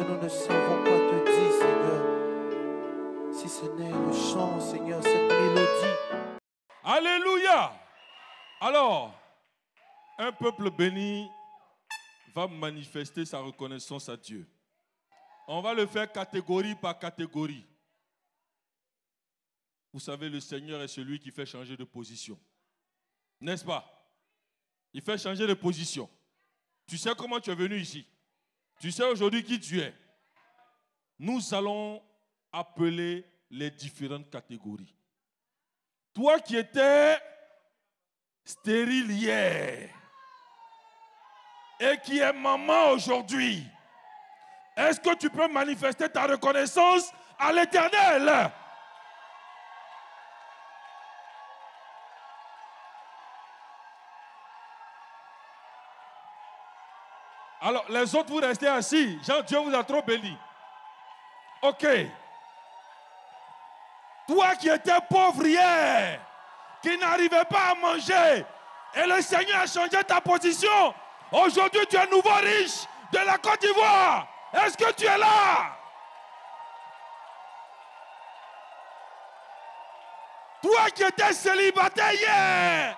nous ne savons quoi te dire, Seigneur. Si ce n'est le chant, Seigneur, cette mélodie. Alléluia. Alors, un peuple béni va manifester sa reconnaissance à Dieu. On va le faire catégorie par catégorie. Vous savez, le Seigneur est celui qui fait changer de position. N'est-ce pas? Il fait changer de position. Tu sais comment tu es venu ici. Tu sais aujourd'hui qui tu es. Nous allons appeler les différentes catégories. Toi qui étais stérile hier et qui est maman aujourd'hui, est-ce que tu peux manifester ta reconnaissance à l'Éternel? Alors, les autres, vous restez assis. Jean, Dieu vous a trop béni. Ok. Toi qui étais pauvre hier, qui n'arrivais pas à manger, et le Seigneur a changé ta position. Aujourd'hui, tu es nouveau riche de la Côte d'Ivoire. Est-ce que tu es là? Toi qui étais célibataire hier,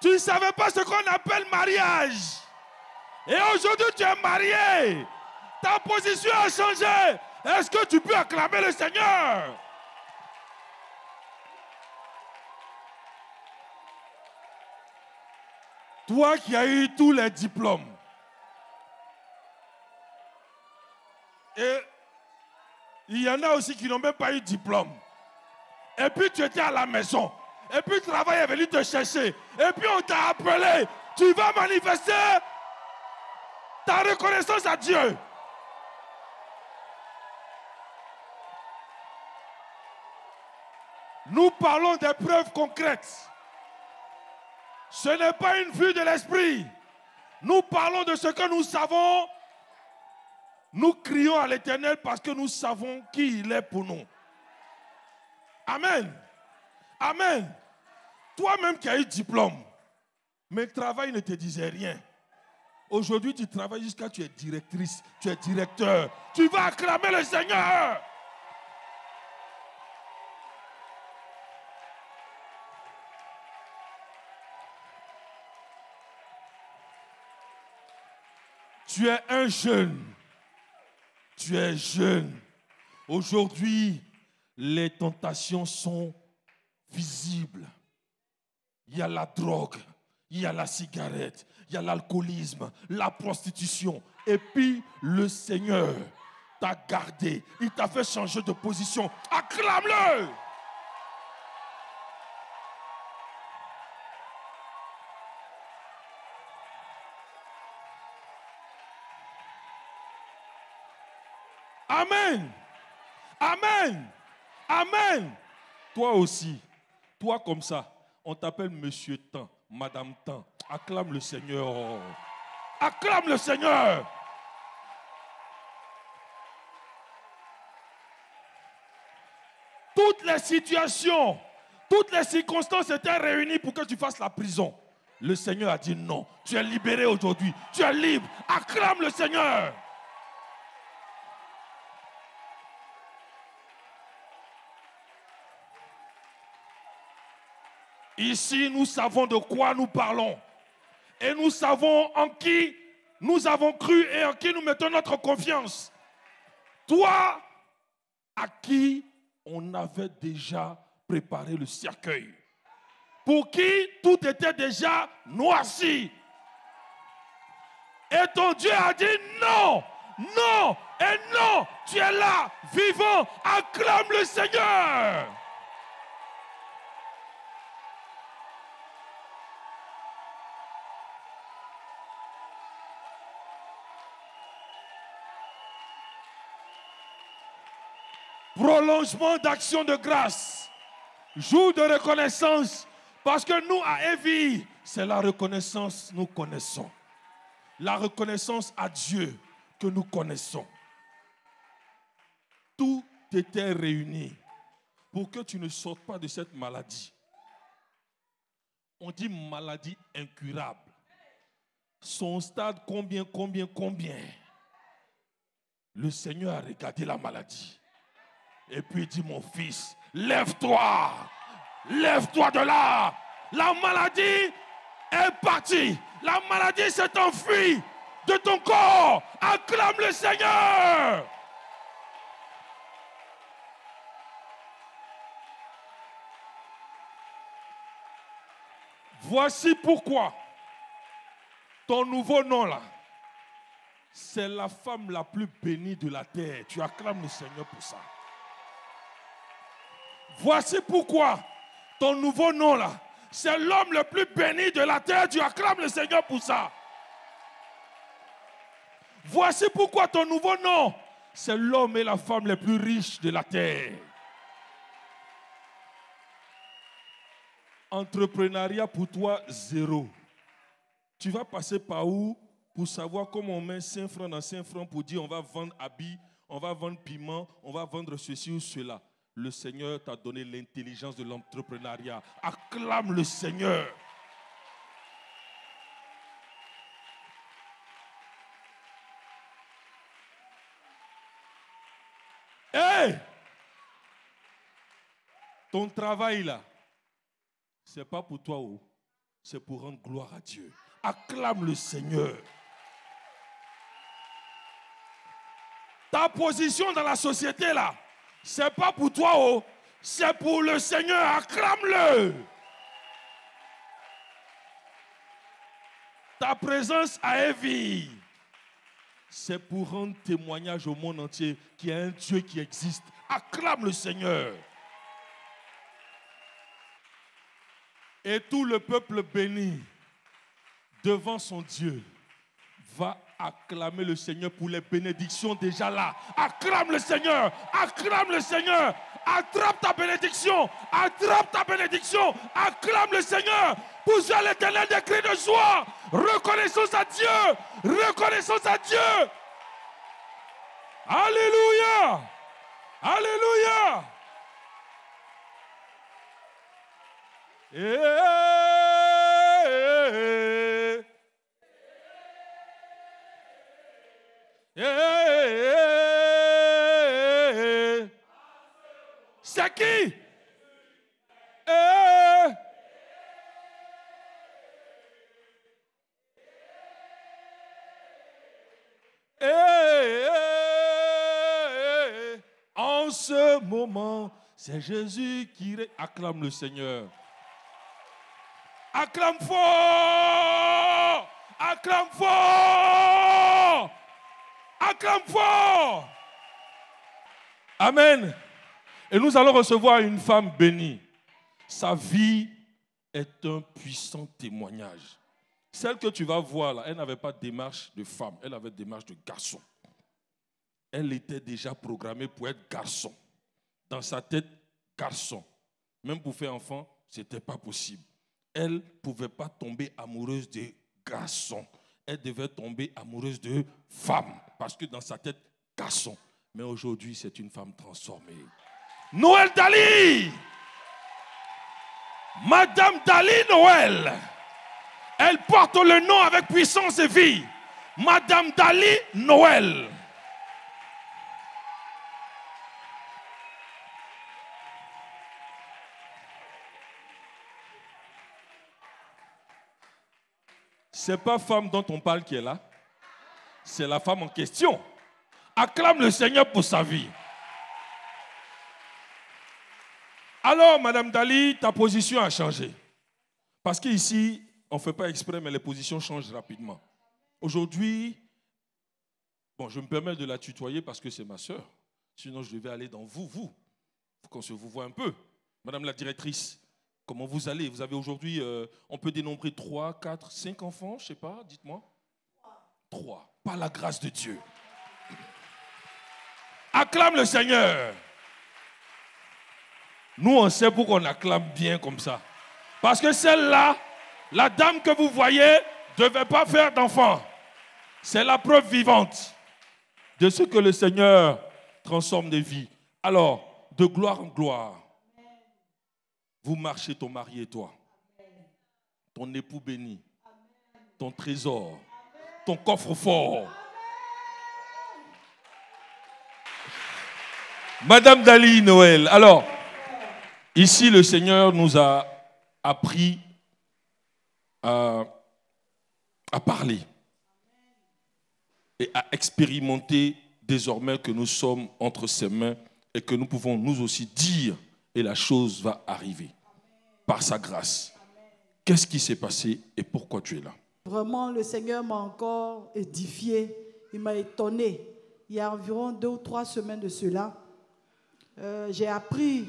tu ne savais pas ce qu'on appelle mariage. Et aujourd'hui, tu es marié. Ta position a changé. Est-ce que tu peux acclamer le Seigneur? Toi qui as eu tous les diplômes. Et il y en a aussi qui n'ont même pas eu de diplôme. Et puis tu étais à la maison. Et puis le travail est venu te chercher. Et puis on t'a appelé. Tu vas manifester ta reconnaissance à Dieu. Nous parlons des preuves concrètes. Ce n'est pas une vue de l'esprit. Nous parlons de ce que nous savons. Nous crions à l'Éternel parce que nous savons qui il est pour nous. Amen. Amen. Toi-même qui as eu diplôme, mais le travail ne te disait rien. Aujourd'hui, tu travailles jusqu'à tu es directrice, tu es directeur. Tu vas acclamer le Seigneur. Tu es un jeune. Tu es jeune. Aujourd'hui, les tentations sont visibles. Il y a la drogue, il y a la cigarette, il y a l'alcoolisme, la prostitution. Et puis, le Seigneur t'a gardé. Il t'a fait changer de position. Acclame-le! Amen. Amen. Amen. Toi aussi. Toi comme ça. On t'appelle Monsieur Tan, Madame Tan. Acclame le Seigneur. Acclame le Seigneur. Toutes les situations, toutes les circonstances étaient réunies pour que tu fasses la prison. Le Seigneur a dit non. Tu es libéré aujourd'hui. Tu es libre. Acclame le Seigneur. Ici, nous savons de quoi nous parlons. Et nous savons en qui nous avons cru et en qui nous mettons notre confiance. Toi, à qui on avait déjà préparé le cercueil. Pour qui tout était déjà noirci. Et ton Dieu a dit non, non et non. Tu es là, vivant, acclame le Seigneur. Prolongement d'action de grâce. Jour de reconnaissance. Parce que nous, à Evie, c'est la reconnaissance que nous connaissons. La reconnaissance à Dieu que nous connaissons. Tout était réuni pour que tu ne sortes pas de cette maladie. On dit maladie incurable. Son stade, combien? Le Seigneur a regardé la maladie. Et puis il dit, mon fils, lève-toi. Lève-toi de là. La maladie est partie. La maladie s'est enfuie de ton corps. Acclame le Seigneur. Voici pourquoi ton nouveau nom là, c'est la femme la plus bénie de la terre. Tu acclames le Seigneur pour ça. Voici pourquoi ton nouveau nom là, c'est l'homme le plus béni de la terre. Tu acclames le Seigneur pour ça. Voici pourquoi ton nouveau nom, c'est l'homme et la femme les plus riches de la terre. Entrepreneuriat pour toi, 0. Tu vas passer par où pour savoir comment on met 5 francs dans 5 francs pour dire on va vendre habits, on va vendre piment, on va vendre ceci ou cela. Le Seigneur t'a donné l'intelligence de l'entrepreneuriat. Acclame le Seigneur. Hey! Ton travail là, c'est pas pour toi, c'est pour rendre gloire à Dieu. Acclame le Seigneur. Ta position dans la société là, c'est pas pour toi, c'est pour le Seigneur. Acclame-le. Ta présence à Evie, c'est pour rendre témoignage au monde entier qu'il y a un Dieu qui existe. Acclame le Seigneur. Et tout le peuple béni devant son Dieu va acclamer le Seigneur pour les bénédictions déjà là. Acclame le Seigneur, acclame le Seigneur. Attrape ta bénédiction, attrape ta bénédiction. Acclame le Seigneur. Pousse à l'Éternel des cris de joie. Reconnaissance à Dieu, reconnaissance à Dieu. Alléluia, alléluia. C'est qui? En ce moment, c'est Jésus qui acclame le Seigneur. Acclame fort! Acclame fort! Acclame fort! Amen. Et nous allons recevoir une femme bénie. Sa vie est un puissant témoignage. Celle que tu vas voir là, elle n'avait pas de démarche de femme, elle avait démarche de garçon. Elle était déjà programmée pour être garçon. Dans sa tête, garçon. Même pour faire enfant, ce n'était pas possible. Elle ne pouvait pas tomber amoureuse de garçons. Elle devait tomber amoureuse de femmes. Parce que dans sa tête, garçon. Mais aujourd'hui, c'est une femme transformée. Noël Dali! Madame Dali Noël. Elle porte le nom avec puissance et vie. Madame Dali Noël. Ce n'est pas femme dont on parle qui est là. C'est la femme en question. Acclame le Seigneur pour sa vie. Alors, Madame Dali, ta position a changé. Parce qu'ici, on ne fait pas exprès, mais les positions changent rapidement. Aujourd'hui, bon, je me permets de la tutoyer parce que c'est ma sœur. Sinon, je devais aller dans vous. Il faut qu'on se vous voit un peu. Madame la directrice, comment vous allez? Vous avez aujourd'hui, on peut dénombrer 3, 4, 5 enfants, je ne sais pas, dites-moi. 3, par la grâce de Dieu. Acclame le Seigneur. Nous, on sait pourquoi on acclame bien comme ça. Parce que celle-là, la dame que vous voyez, ne devait pas faire d'enfant. C'est la preuve vivante de ce que le Seigneur transforme des vies. Alors, de gloire en gloire, vous marchez, ton mari et toi, ton époux béni, ton trésor, ton coffre-fort. Madame Dali Noël. Alors, ici, le Seigneur nous a appris à parler et à expérimenter désormais que nous sommes entre ses mains et que nous pouvons nous aussi dire et la chose va arriver par sa grâce. Qu'est-ce qui s'est passé et pourquoi tu es là? Vraiment, le Seigneur m'a encore édifié. Il m'a étonné. Il y a environ 2 ou 3 semaines de cela, j'ai appris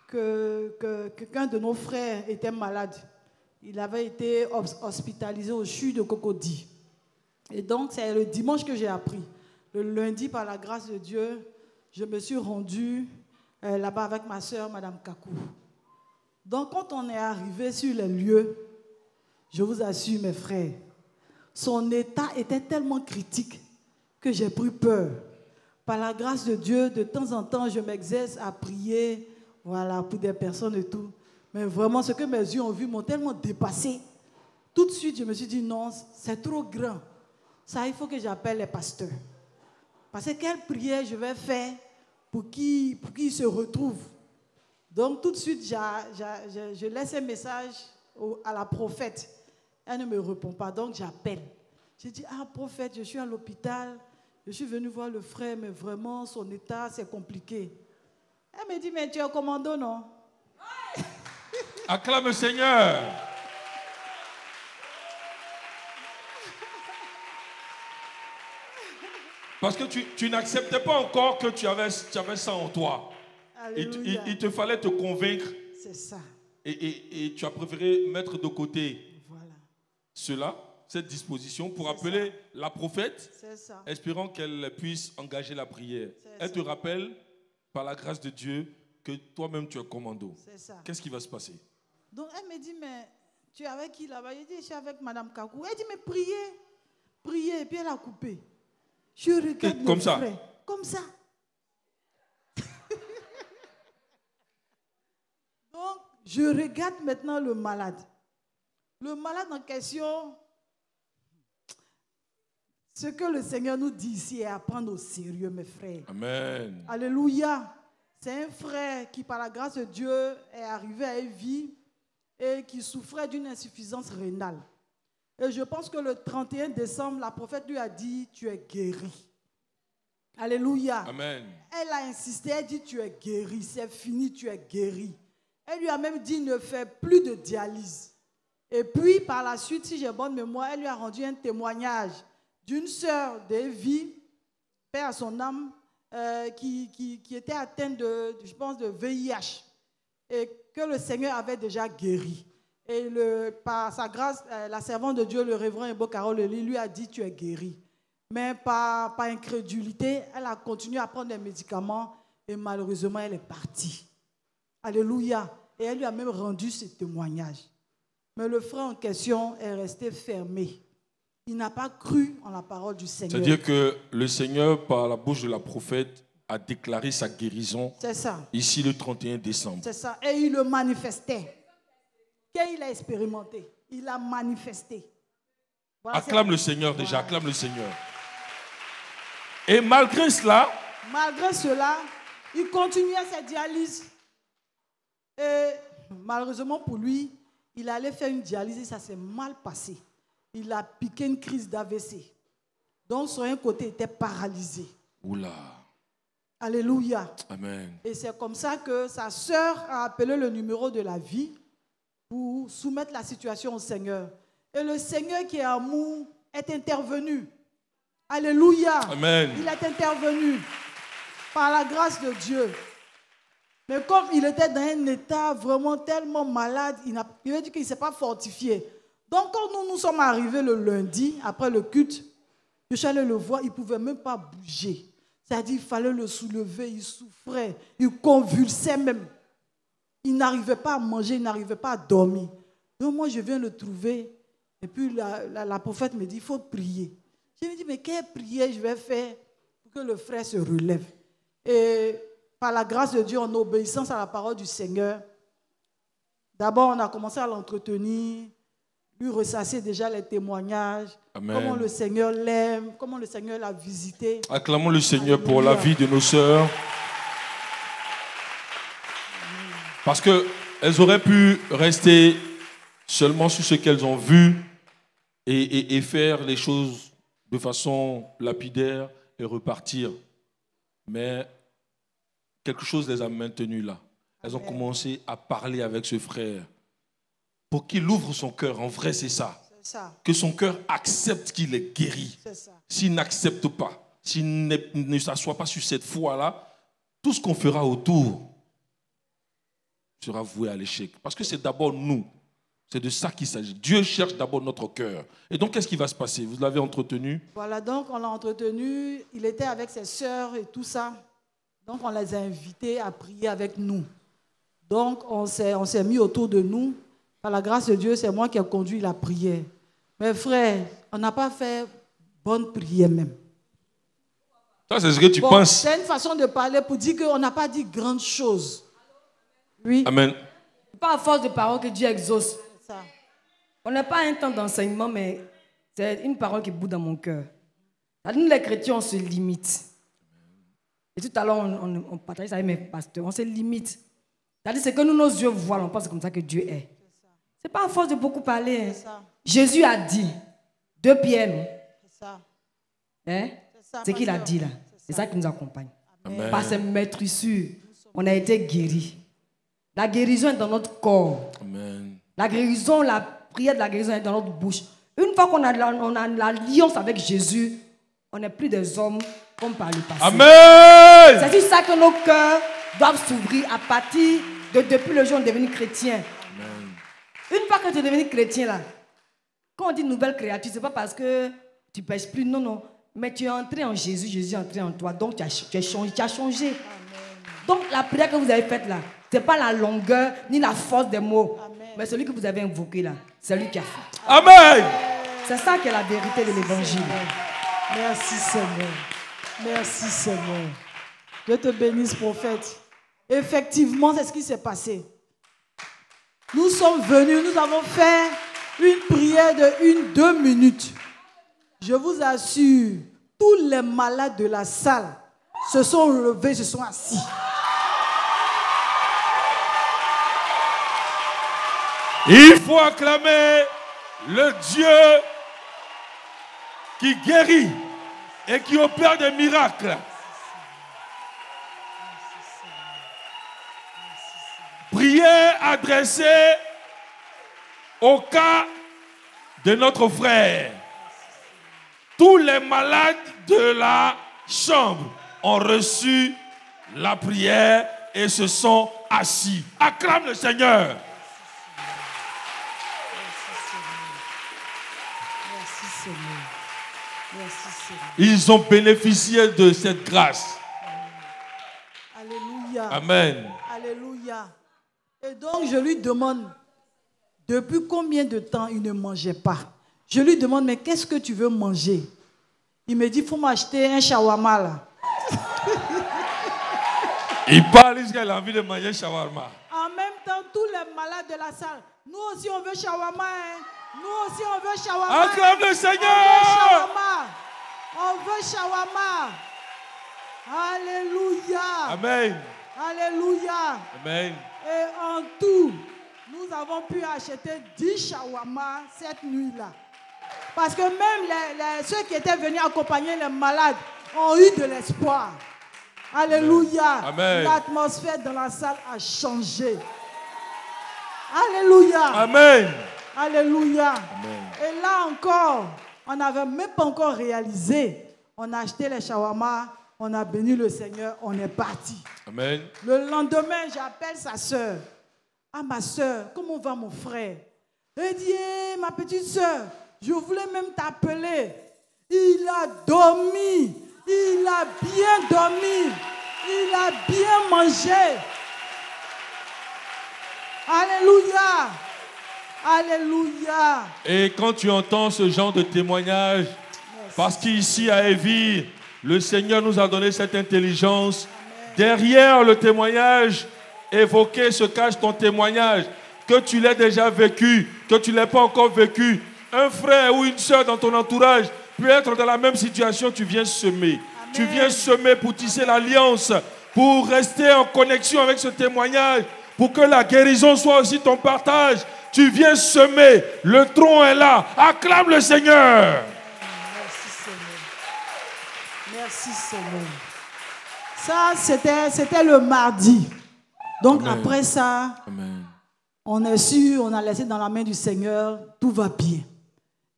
que qu'un de nos frères était malade. Il avait été hospitalisé au CHU de Cocody. Et donc, c'est le dimanche que j'ai appris. Le lundi, par la grâce de Dieu, je me suis rendue là-bas avec ma soeur, Madame Kakou. Donc, quand on est arrivé sur les lieux, je vous assure, mes frères, son état était tellement critique que j'ai pris peur. Par la grâce de Dieu, de temps en temps, je m'exerce à prier, voilà, pour des personnes et tout. Mais vraiment, ce que mes yeux ont vu m'ont tellement dépassé. Tout de suite, je me suis dit, non, c'est trop grand. Ça, il faut que j'appelle les pasteurs. Parce que quelle prière je vais faire pour qu'ils se retrouvent. Donc, tout de suite, je laisse un message à la prophète. Elle ne me répond pas, donc j'appelle. J'ai dit, ah, prophète, je suis à l'hôpital. Je suis venue voir le frère, mais vraiment, son état, c'est compliqué. Elle me dit, mais tu es au commando, non? Acclame le Seigneur. Parce que tu n'acceptais pas encore que tu avais ça en toi. Il te fallait te convaincre. C'est ça. Et tu as préféré mettre de côté cela, cette disposition, pour appeler la prophète, espérant qu'elle puisse engager la prière. Elle te rappelle, par la grâce de Dieu, que toi-même tu es commando. Qu'est-ce qui va se passer? Donc elle me dit, mais tu es avec qui là-bas? Je dis, je suis avec Madame Kakou. Elle dit, mais priez. Et puis elle a coupé. Je regarde comme ça. Comme ça. Donc, je regarde maintenant le malade. Le malade en question, ce que le Seigneur nous dit ici est à prendre au sérieux, mes frères. Amen. Alléluia. C'est un frère qui, par la grâce de Dieu, est arrivé à une vie et qui souffrait d'une insuffisance rénale. Et je pense que le 31 décembre, la prophète lui a dit, tu es guéri. Alléluia. Amen. Elle a insisté, elle dit, tu es guéri, c'est fini, tu es guéri. Elle lui a même dit, ne fais plus de dialyse. Et puis, par la suite, si j'ai bonne mémoire, elle lui a rendu un témoignage d'une sœur d'Evie, paix à son âme, qui était atteinte je pense, de VIH. Et que le Seigneur avait déjà guéri. Et par sa grâce, la servante de Dieu, le révérend Ebo Karoleli, lui a dit, tu es guéri. Mais par incrédulité, elle a continué à prendre des médicaments et malheureusement, elle est partie. Alléluia. Et elle lui a même rendu ce témoignage. Mais le frère en question est resté fermé. Il n'a pas cru en la parole du Seigneur. C'est-à-dire que le Seigneur, par la bouche de la prophète, a déclaré sa guérison. C'est ça. Ici, le 31 décembre. C'est ça. Et il le manifestait. Qu'il a expérimenté. Il a manifesté. Voilà, acclame le Seigneur déjà, acclame le Seigneur. Et malgré cela, il continuait sa dialyse. Et malheureusement pour lui, il allait faire une dialyse et ça s'est mal passé. Il a piqué une crise d'AVC. Donc son un côté était paralysé. Oula. Alléluia. Amen. Et c'est comme ça que sa sœur a appelé le numéro de la vie pour soumettre la situation au Seigneur. Et le Seigneur qui est amour est intervenu. Alléluia. Amen. Il est intervenu par la grâce de Dieu. Mais comme il était dans un état vraiment tellement malade, il a dit qu'il ne s'est pas fortifié. Donc quand nous sommes arrivés le lundi, après le culte, je suis allé le voir, il ne pouvait même pas bouger. C'est-à-dire qu'il fallait le soulever, il souffrait, il convulsait même. Il n'arrivait pas à manger, il n'arrivait pas à dormir. Donc moi je viens le trouver, et puis la prophète me dit, il faut prier. Je me dis, mais quelle prière je vais faire pour que le frère se relève? Et par la grâce de Dieu, en obéissance à la parole du Seigneur, d'abord on a commencé à l'entretenir, lui ressasser déjà les témoignages, Amen. Comment le Seigneur l'aime, comment le Seigneur l'a visité. Acclamons le Seigneur pour la vie de nos sœurs. Parce qu'elles auraient pu rester seulement sur ce qu'elles ont vu et faire les choses de façon lapidaire et repartir. Mais quelque chose les a maintenues là. Elles ont commencé à parler avec ce frère pour qu'il ouvre son cœur. En vrai, c'est ça. Que son cœur accepte qu'il est guéri. S'il n'accepte pas, s'il ne s'assoit pas sur cette foi-là, tout ce qu'on fera autour sera voué à l'échec. Parce que c'est d'abord nous. C'est de ça qu'il s'agit. Dieu cherche d'abord notre cœur. Et donc, qu'est-ce qui va se passer? Vous l'avez entretenu? Voilà, donc on l'a entretenu. Il était avec ses sœurs et tout ça. Donc, on les a invités à prier avec nous. Donc, on s'est mis autour de nous. Par la grâce de Dieu, c'est moi qui ai conduit la prière. Mais frère, on n'a pas fait bonne prière même. Ça, c'est ce que tu penses. C'est une façon de parler pour dire qu'on n'a pas dit grande chose. Oui. Amen. C'est pas à force de parole que Dieu exauce. Ça. On n'a pas un temps d'enseignement, mais c'est une parole qui bout dans mon cœur. Nous, les chrétiens, on se limite. Et tout à l'heure, on partageait ça avec mes pasteurs. On se limite. C'est-à-dire, c'est que nous, nos yeux voient, on pense comme ça que Dieu est. C'est pas à force de beaucoup parler. Jésus a dit, 2 Pierre, non? C'est ça. Hein? C'est qu'il a dit là. C'est ça qui nous accompagne. Amen. Par ses maîtrissures, on a été guéris. La guérison est dans notre corps. Amen. La guérison, la prière de la guérison est dans notre bouche. Une fois qu'on a l'alliance avec Jésus, on n'est plus des hommes comme par le passé. Amen. C'est sur ça que nos cœurs doivent s'ouvrir à partir de depuis le jour où on est devenu chrétien. Amen. Une fois que tu es devenu chrétien, là, quand on dit nouvelle créature, ce n'est pas parce que tu ne pèches plus, non, non. Mais tu es entré en Jésus, Jésus est entré en toi, donc tu as changé. Amen. Donc la prière que vous avez faite là, ce n'est pas la longueur ni la force des mots. Amen. Mais celui que vous avez invoqué là, c'est lui qui a fait. Amen. C'est ça qui est la vérité de l'évangile. Merci Seigneur. Merci Seigneur. Dieu te bénisse, prophète. Effectivement, c'est ce qui s'est passé. Nous sommes venus, nous avons fait une prière de 1-2 minutes. Je vous assure, tous les malades de la salle se sont levés, se sont assis. Il faut acclamer le Dieu qui guérit et qui opère des miracles. Prière adressée au cas de notre frère. Tous les malades de la chambre ont reçu la prière et se sont assis. Acclame le Seigneur. Merci Seigneur. Merci Seigneur. Ils ont bénéficié de cette grâce. Alléluia. Amen. Alléluia. Et donc je lui demande, depuis combien de temps il ne mangeait pas? Je lui demande, mais qu'est-ce que tu veux manger? Il me dit, il faut m'acheter un shawarma là. Il parle jusqu'à a envie de manger shawarma. En même temps, tous les malades de la salle, nous aussi on veut shawarma. Hein? Nous aussi on veut shawarma. Acclame le Seigneur. On veut shawarma. Alléluia. Amen. Alléluia. Amen. Et en tout, nous avons pu acheter 10 shawarma cette nuit-là. Parce que même ceux qui étaient venus accompagner les malades ont eu de l'espoir. Alléluia. Amen. L'atmosphère dans la salle a changé. Alléluia. Amen. Alléluia. Amen. Et là encore, on n'avait même pas encore réalisé. On a acheté les shawarma, on a béni le Seigneur, on est parti. Amen. Le lendemain, j'appelle sa soeur. Ah, ma soeur, comment va mon frère? Elle dit, hey, ma petite soeur, je voulais même t'appeler. Il a dormi. Il a bien dormi. Il a bien mangé. Alléluia. Alléluia. Et quand tu entends ce genre de témoignage, parce qu'ici à Évry, le Seigneur nous a donné cette intelligence. Amen. Derrière le témoignage évoqué se cache ton témoignage. Que tu l'aies déjà vécu, que tu ne l'aies pas encore vécu. Un frère ou une soeur dans ton entourage peut être dans la même situation, tu viens semer. Amen. Tu viens semer pour tisser l'alliance, pour rester en connexion avec ce témoignage, pour que la guérison soit aussi ton partage. Tu viens semer, le tronc est là. Acclame le Seigneur. Merci Seigneur. Merci Seigneur. Ça, c'était le mardi. Donc Amen. Après ça, Amen. on est sûr, on a laissé dans la main du Seigneur, tout va bien.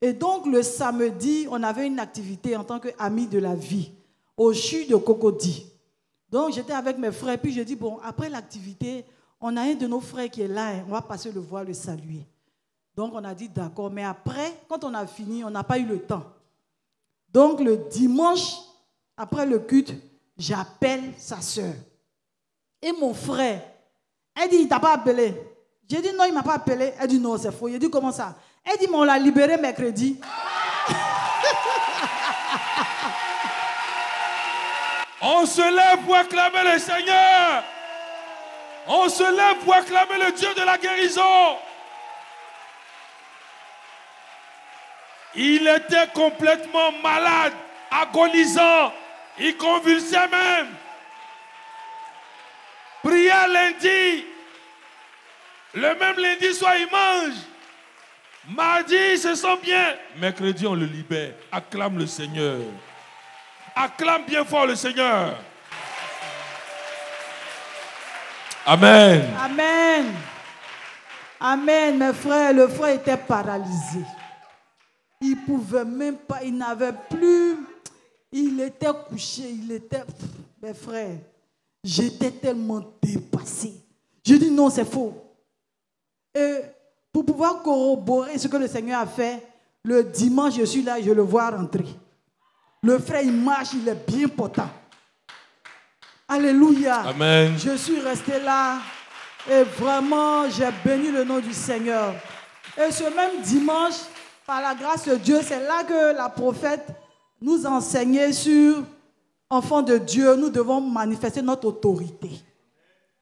Et donc le samedi, on avait une activité en tant qu'amis de la vie au CHU de Cocody. Donc j'étais avec mes frères, puis je dis, bon, après l'activité, on a un de nos frères qui est là, on va passer le voir, le saluer. Donc on a dit d'accord, mais après, quand on a fini, on n'a pas eu le temps. Donc le dimanche, après le culte, j'appelle sa soeur. Et mon frère, elle dit, il ne t'a pas appelé. J'ai dit non, il ne m'a pas appelé. Elle dit non, c'est faux. J'ai dit comment ça? Elle dit, mais on l'a libéré mercredi. On se lève pour acclamer le Seigneur. On se lève pour acclamer le Dieu de la guérison. Il était complètement malade, agonisant. Il convulsait même. Prière lundi. Le même lundi soir, il mange. Mardi, il se sent bien. Mercredi, on le libère. Acclame le Seigneur. Acclame bien fort le Seigneur. Amen. Amen. Amen, mes frères. Le frère était paralysé. Il ne pouvait même pas, il n'avait plus. Il était couché, il était... Mes frères, j'étais tellement dépassé. Je dis non, c'est faux. Et pour pouvoir corroborer ce que le Seigneur a fait, le dimanche, je suis là et je le vois rentrer. Le frère, il marche, il est bien portant. Alléluia. Amen. Je suis resté là et vraiment, j'ai béni le nom du Seigneur. Et ce même dimanche, par la grâce de Dieu, c'est là que la prophète nous enseignait sur enfants de Dieu, nous devons manifester notre autorité.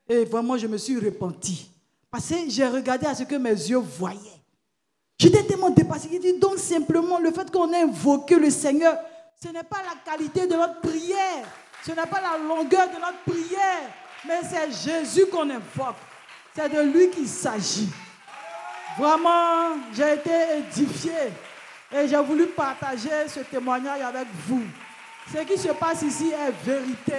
Et vraiment, je me suis repenti. Parce que j'ai regardé à ce que mes yeux voyaient. J'étais tellement dépassé. J'ai dit donc simplement le fait qu'on ait invoqué le Seigneur, ce n'est pas la qualité de notre prière, ce n'est pas la longueur de notre prière, mais c'est Jésus qu'on invoque. C'est de lui qu'il s'agit. Vraiment, j'ai été édifié et j'ai voulu partager ce témoignage avec vous. Ce qui se passe ici est vérité.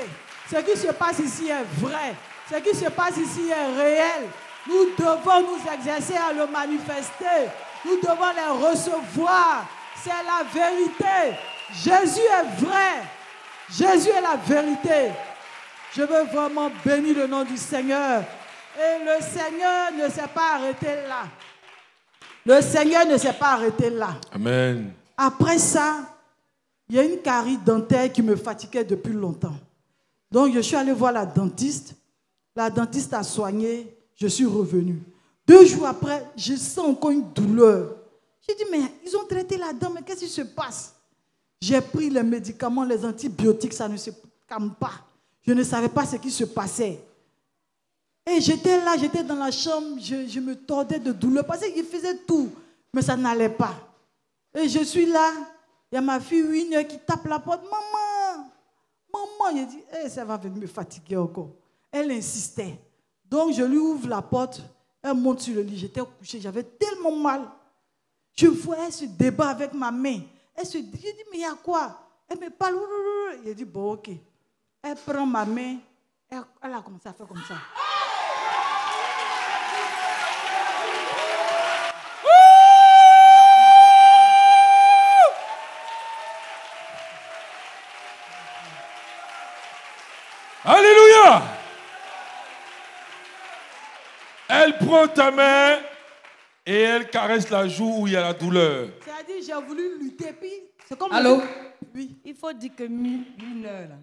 Ce qui se passe ici est vrai. Ce qui se passe ici est réel. Nous devons nous exercer à le manifester. Nous devons les recevoir. C'est la vérité. Jésus est vrai. Jésus est la vérité. Je veux vraiment bénir le nom du Seigneur. Et le Seigneur ne s'est pas arrêté là. Le Seigneur ne s'est pas arrêté là. Amen. Après ça, il y a une carie dentaire qui me fatiguait depuis longtemps. Donc, je suis allé voir la dentiste. La dentiste a soigné. Je suis revenu. 2 jours après, je sens encore une douleur. J'ai dit, mais ils ont traité la dent, mais qu'est-ce qui se passe? J'ai pris les médicaments, les antibiotiques, ça ne se calme pas. Je ne savais pas ce qui se passait. Et j'étais là, j'étais dans la chambre, je me tordais de douleur parce qu'il faisait tout, mais ça n'allait pas. Et je suis là, il y a ma fille Winnie qui tape la porte. Maman, maman, j'ai dit, hey, ça va venir me fatiguer encore. Elle insistait. Donc je lui ouvre la porte, elle monte sur le lit, j'étais couché, j'avais tellement mal. Je vois, elle se débat avec ma main. Elle se dit, je dis, mais il y a quoi? Elle me parle. J'ai dit, bon, ok. Elle prend ma main, elle a commencé à faire comme ça. Alléluia. Elle prend ta main et elle caresse la joue où il y a la douleur. C'est-à-dire, j'ai voulu lutter, puis c'est comme... Allô? Oui. Il faut dire que 1 heure, là,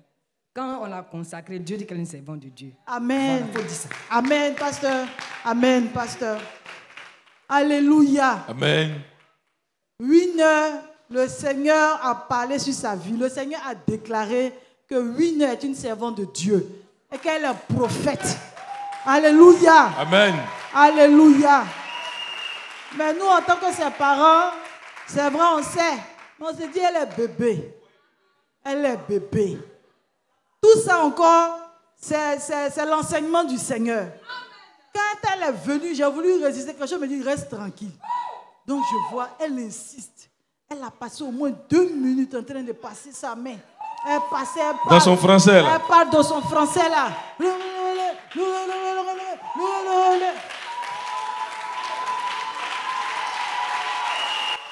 quand on l'a consacré, Dieu dit qu'elle est une servante de Dieu. Amen. Il faut dire ça. Amen, pasteur. Amen, pasteur. Alléluia. Amen. 8 heures, le Seigneur a parlé sur sa vie. Le Seigneur a déclaré que Winnie est une servante de Dieu et qu'elle est prophète. Alléluia. Amen. Alléluia. Mais nous, en tant que ses parents, c'est vrai, on sait. Mais on se dit, elle est bébé. Elle est bébé. Tout ça encore, c'est l'enseignement du Seigneur. Quand elle est venue, j'ai voulu résister. Quand je me dis, reste tranquille. Donc je vois, elle insiste. Elle a passé au moins 2 minutes en train de passer sa main. Elle passait, elle parle. Dans son français, là. Elle parle dans son français, là.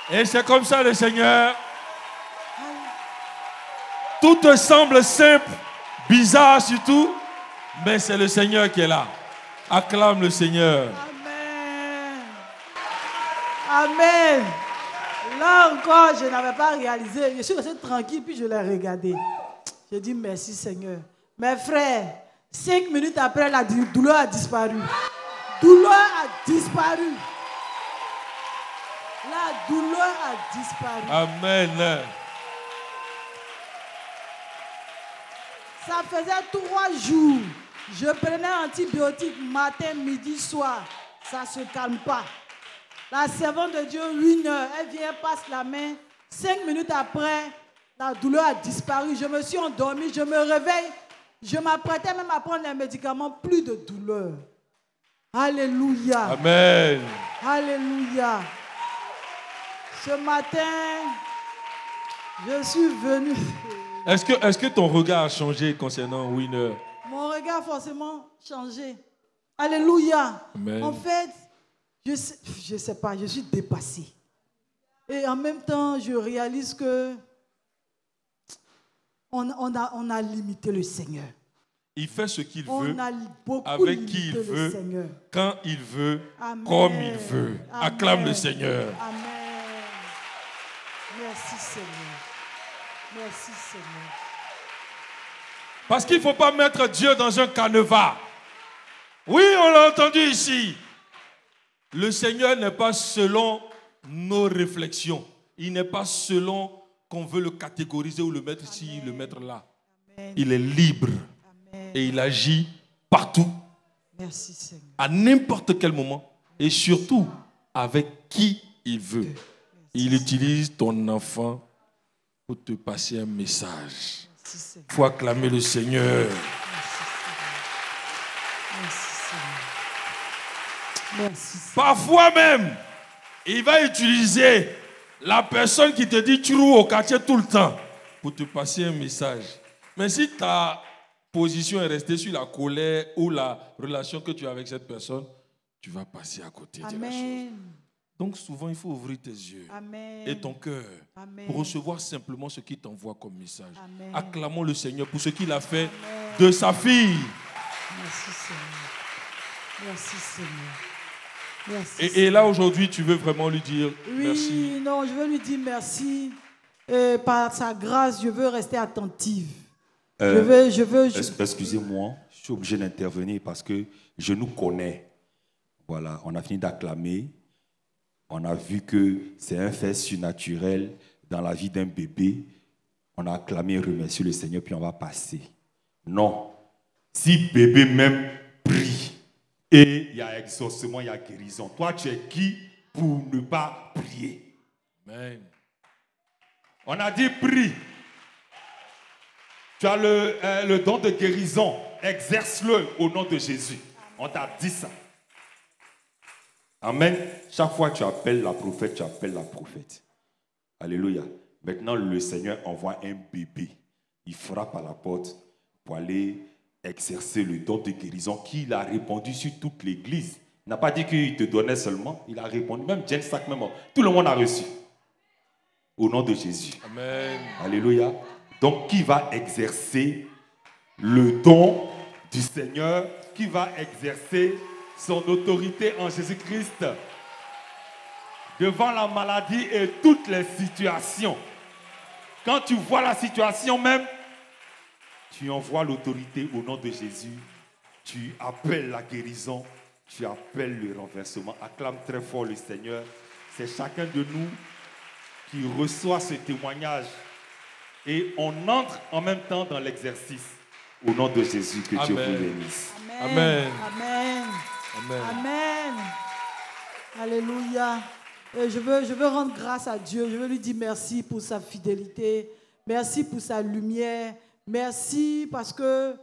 Et c'est comme ça, le Seigneur. Tout te semble simple, bizarre surtout, mais c'est le Seigneur qui est là. Acclame le Seigneur. Amen. Amen. Là encore, je n'avais pas réalisé. Je suis resté tranquille, puis je l'ai regardé. J'ai dit merci Seigneur. Mes frères, 5 minutes après, la douleur a disparu. Douleur a disparu. La douleur a disparu. Amen. Ça faisait 3 jours. Je prenais antibiotiques matin, midi, soir. Ça ne se calme pas. La servante de Dieu, 1 heure, elle vient, passe la main. 5 minutes après, la douleur a disparu. Je me suis endormie, je me réveille. Je m'apprêtais même à prendre les médicaments, plus de douleur. Alléluia. Amen. Alléluia. Ce matin, je suis venu. Est-ce que ton regard a changé concernant Winner? Mon regard a forcément changé. Alléluia. Amen. En fait, je sais pas, je suis dépassé. Et en même temps, je réalise que on a limité le Seigneur. Il fait ce qu'il veut, On a beaucoup avec qui il limité le veut, Seigneur. quand il veut, Amen. comme il veut. Amen. Acclame le Seigneur. Amen. Merci Seigneur. Merci Seigneur. Parce qu'il ne faut pas mettre Dieu dans un canevas. Oui, on l'a entendu ici. Le Seigneur n'est pas selon nos réflexions. Il n'est pas selon qu'on veut le catégoriser ou le mettre ici, le mettre là. Amen. Il est libre. Amen. Et il agit partout, Merci Seigneur. à n'importe quel moment. Et surtout, avec qui il veut. Il utilise ton enfant pour te passer un message. Merci Seigneur. Il faut acclamer le Seigneur. Merci Seigneur. Merci Seigneur. Parfois même, il va utiliser la personne qui te dit tu roules au quartier tout le temps pour te passer un message. Mais si ta position est restée sur la colère ou la relation que tu as avec cette personne, tu vas passer à côté de la chose. Amen. Donc souvent, il faut ouvrir tes yeux Amen. et ton cœur Amen. pour recevoir simplement ce qu'il t'envoie comme message. Amen. Acclamons le Seigneur pour ce qu'il a fait Amen. de sa fille. Merci Seigneur. Merci Seigneur. Merci. Et là, aujourd'hui, tu veux vraiment lui dire Oui, merci. non, je veux lui dire merci. Et par sa grâce, je veux rester attentive. Excusez-moi, je suis obligé d'intervenir parce que je nous connais. Voilà, on a fini d'acclamer. On a vu que c'est un fait surnaturel dans la vie d'un bébé. On a acclamé et remercié le Seigneur, puis on va passer. Non. Si bébé même prie et il y a exaucement, il y a guérison, toi tu es qui pour ne pas prier? Amen. On a dit prie. Tu as le don de guérison. Exerce-le au nom de Jésus. On t'a dit ça. Amen. Chaque fois que tu appelles la prophète, tu appelles la prophète. Alléluia. Maintenant, le Seigneur envoie un bébé. Il frappe à la porte pour aller exercer le don de guérison qu'il a répandu sur toute l'église. Il n'a pas dit qu'il te donnait seulement. Il a répondu. Même Jane Sack, même tout le monde a reçu. Au nom de Jésus. Amen. Alléluia. Donc, qui va exercer le don du Seigneur, qui va exercer son autorité en Jésus-Christ devant la maladie et toutes les situations. Quand tu vois la situation même, tu envoies l'autorité au nom de Jésus. Tu appelles la guérison, tu appelles le renversement. Acclame très fort le Seigneur. C'est chacun de nous qui reçoit ce témoignage. Et on entre en même temps dans l'exercice. Au nom de Jésus, que Dieu vous bénisse. Amen. Amen. Amen. Amen. Amen. Alléluia. Et je veux rendre grâce à Dieu. Je veux lui dire merci pour sa fidélité. Merci pour sa lumière. Merci parce que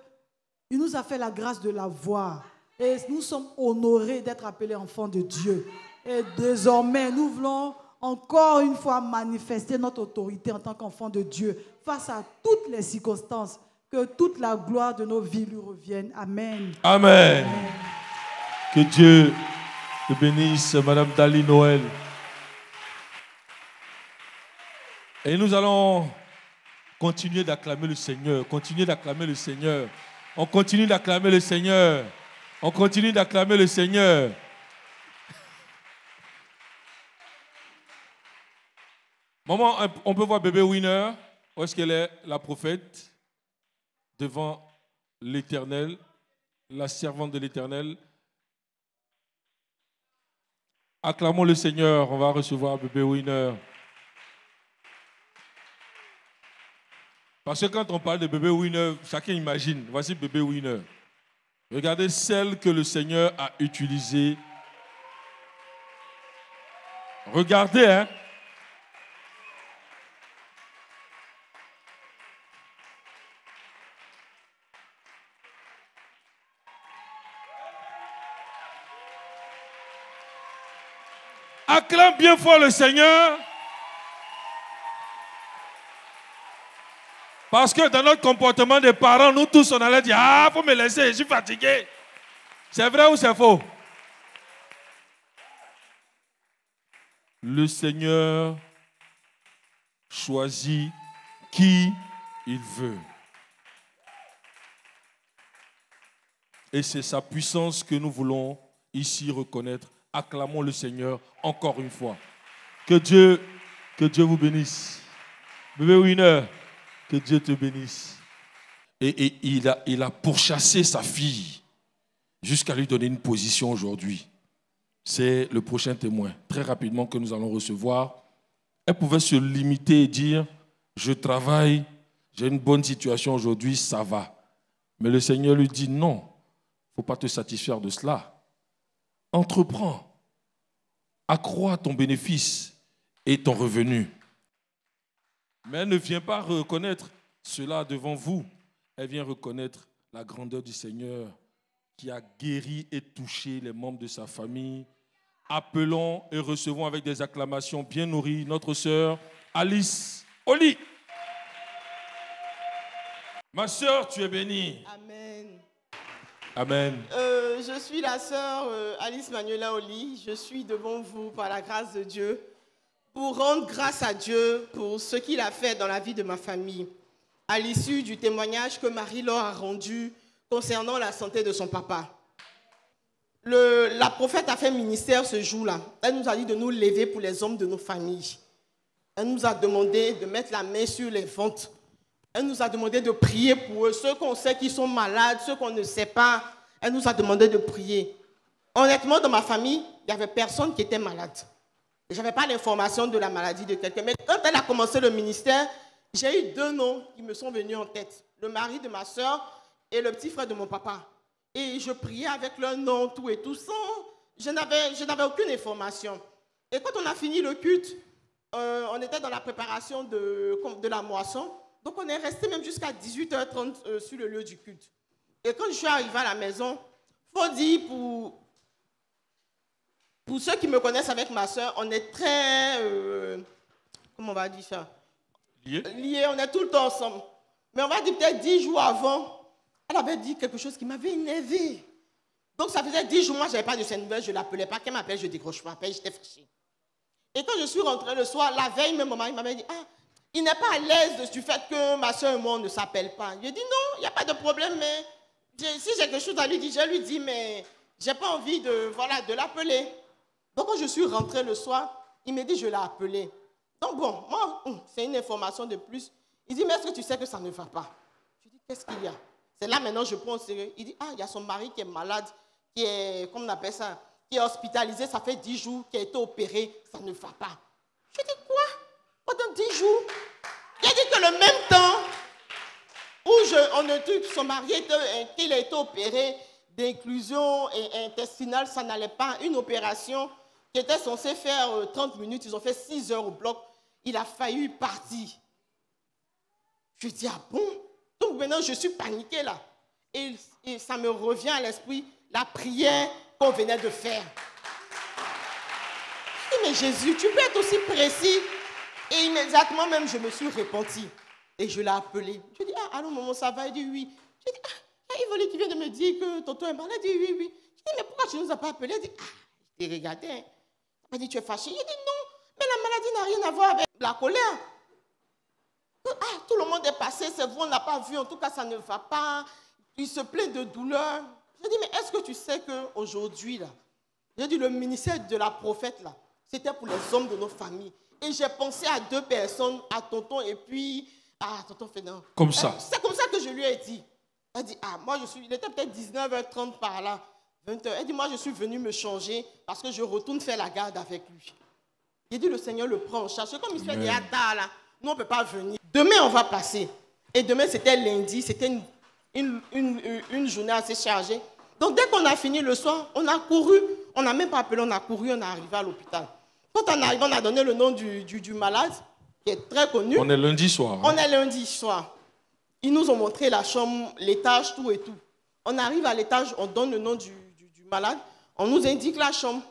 il nous a fait la grâce de la voir. Et nous sommes honorés d'être appelés enfants de Dieu. Et désormais, nous voulons encore une fois manifester notre autorité en tant qu'enfants de Dieu face à toutes les circonstances. Que toute la gloire de nos vies lui revienne. Amen. Amen. Que Dieu te bénisse, Madame Dali Noël. Et nous allons continuer d'acclamer le Seigneur. Continuer d'acclamer le Seigneur. On continue d'acclamer le Seigneur. On continue d'acclamer le Seigneur. Maman, on peut voir bébé Winner. Où est-ce qu'elle est, la prophète? Devant l'Éternel, la servante de l'Éternel. Acclamons le Seigneur. On va recevoir bébé Winner. Parce que quand on parle de bébé Winner, chacun imagine. Voici bébé Winner. Regardez celle que le Seigneur a utilisée. Regardez, hein. Acclame bien fort le Seigneur. Parce que dans notre comportement de parents, nous tous, on allait dire, ah, faut me laisser, je suis fatigué. C'est vrai ou c'est faux? Le Seigneur choisit qui il veut. Et c'est sa puissance que nous voulons ici reconnaître. Acclamons le Seigneur encore une fois. Que Dieu vous bénisse. Bébé Winner, que Dieu te bénisse. Et il a pourchassé sa fille jusqu'à lui donner une position aujourd'hui. C'est le prochain témoin, très rapidement, que nous allons recevoir. Elle pouvait se limiter et dire, je travaille, j'ai une bonne situation aujourd'hui, ça va. Mais le Seigneur lui dit, non, il ne faut pas te satisfaire de cela. Entreprends, accrois ton bénéfice et ton revenu. Mais elle ne vient pas reconnaître cela devant vous. Elle vient reconnaître la grandeur du Seigneur qui a guéri et touché les membres de sa famille. Appelons et recevons avec des acclamations bien nourries notre sœur Alice Oli. Ma sœur, tu es bénie. Amen. Amen. Je suis la sœur Alice Manuela Oli. Je suis devant vous par la grâce de Dieu pour rendre grâce à Dieu pour ce qu'il a fait dans la vie de ma famille. À l'issue du témoignage que Marie-Laure a rendu concernant la santé de son papa. La prophète a fait ministère ce jour-là. Elle nous a dit de nous lever pour les hommes de nos familles. Elle nous a demandé de mettre la main sur les ventres. Elle nous a demandé de prier pour eux, ceux qu'on sait qui sont malades, ceux qu'on ne sait pas. Elle nous a demandé de prier. Honnêtement, dans ma famille, il n'y avait personne qui était malade. Je n'avais pas l'information de la maladie de quelqu'un. Mais quand elle a commencé le ministère, j'ai eu 2 noms qui me sont venus en tête. Le mari de ma soeur et le petit frère de mon papa. Et je priais avec leur nom, tout et tout, sans... Je n'avais aucune information. Et quand on a fini le culte, on était dans la préparation de la moisson. Donc on est resté même jusqu'à 18h30 sur le lieu du culte. Et quand je suis arrivée à la maison, il faut dire pour ceux qui me connaissent avec ma soeur, on est très... comment on va dire ça? Liés, on est tout le temps ensemble. Mais on va dire peut-être 10 jours avant, elle avait dit quelque chose qui m'avait énervé. Donc ça faisait 10 jours, moi je n'avais pas de ses nouvelles, je ne l'appelais pas. Quand elle m'appelle, je ne décroche pas. Après, j'étais fâchée. Et quand je suis rentrée le soir, la veille, même mon mari m'avait dit, ah, il n'est pas à l'aise du fait que ma soeur et moi, on ne s'appelle pas. Je dis non, il n'y a pas de problème, mais si j'ai quelque chose à lui dire, je lui dis, mais je n'ai pas envie de l'appeler. Donc quand je suis rentrée le soir, il me dit, je l'ai appelé. Donc bon, moi, c'est une information de plus. Il dit, mais est-ce que tu sais que ça ne va pas? Je dis, qu'est-ce qu'il y a? C'est là maintenant je prends au sérieux. Il dit, ah, il y a son mari qui est malade, qui est, comment on appelle ça, qui est hospitalisé, ça fait 10 jours, qui a été opéré, ça ne va pas. Je dis, quoi? Pendant 10 jours? Il a dit que le même temps où son mari qu'il a été opéré d'inclusion intestinale, ça n'allait pas. Une opération qui était censée faire 30 minutes, ils ont fait 6 heures au bloc. Il a failli partir. Je dis, ah bon? Donc maintenant, je suis paniquée là. Et ça me revient à l'esprit la prière qu'on venait de faire. Je dis, mais Jésus, tu peux être aussi précis. Et immédiatement même, je me suis repenti. Et je l'ai appelé. Je dis, ah, allô, maman, ça va? Il dit, oui. Je dis, ah, il y a Yvoli qui vient de me dire que tonton est malade. Il dit, oui, oui. Je dis, mais pourquoi tu ne nous as pas appelé? Il dit, ah, je t'ai regardé. Hein. Il m'a dit, tu es fâché. Il dit, non, mais la maladie n'a rien à voir avec la colère. Ah, tout le monde est passé, c'est vrai, on n'a pas vu, en tout cas, ça ne va pas. Il se plaint de douleur. Je dis, mais est-ce que tu sais qu'aujourd'hui, là, j'ai dit, le ministère de la prophète, là, c'était pour les hommes de nos familles. Et j'ai pensé à 2 personnes, à tonton et puis à tonton Fénan. Comme ça. C'est comme ça que je lui ai dit. Elle dit, ah, moi, il était peut-être 19h30 par là, 20h. Elle dit, moi, je suis venue me changer parce que je retourne faire la garde avec lui. J'ai dit, le Seigneur le prend en charge. C'est comme il se fait des tard, là. Nous, on ne peut pas venir. Demain, on va passer. Et demain, c'était lundi. C'était une journée assez chargée. Donc, dès qu'on a fini le soir, on a couru. On n'a même pas appelé, on a couru, on est arrivé à l'hôpital. Quand on arrive, on a donné le nom du malade, qui est très connu. On est lundi soir. Hein? On est lundi soir. Ils nous ont montré la chambre, l'étage, tout et tout. On arrive à l'étage, on donne le nom du malade. On nous indique la chambre.